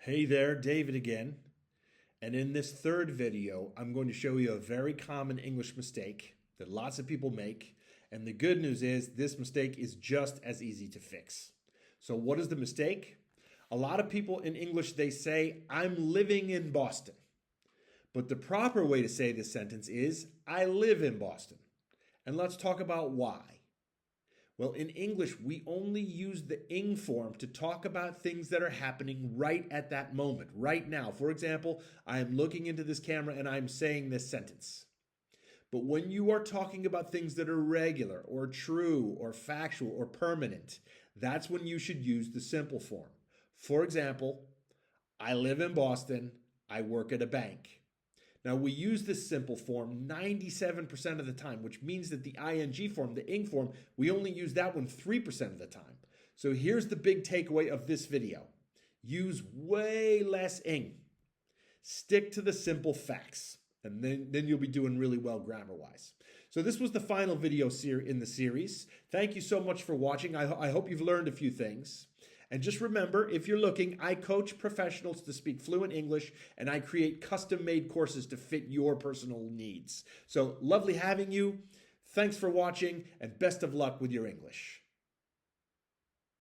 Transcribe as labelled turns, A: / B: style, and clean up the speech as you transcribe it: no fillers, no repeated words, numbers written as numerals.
A: Hey there, David again. And in this third video, I'm going to show you a very common English mistake that lots of people make. And the good news is this mistake is just as easy to fix. So what is the mistake? A lot of people in English, they say, I'm living in Boston. But the proper way to say this sentence is, I live in Boston. And let's talk about why. Well, in English, we only use the ing form to talk about things that are happening right at that moment, right now. For example, I am looking into this camera and I'm saying this sentence. But when you are talking about things that are regular or true or factual or permanent, that's when you should use the simple form. For example, I live in Boston, I work at a bank. Now, we use this simple form 97% of the time, which means that the ing form, the ing form, we only use that one 3% of the time. So here's the big takeaway of this video. Use way less ing. Stick to the simple facts, and then you'll be doing really well grammar-wise. So this was the final video in the series. Thank you so much for watching. I hope you've learned a few things. And just remember, if you're looking, I coach professionals to speak fluent English, and I create custom-made courses to fit your personal needs. So lovely having you. Thanks for watching, and best of luck with your English.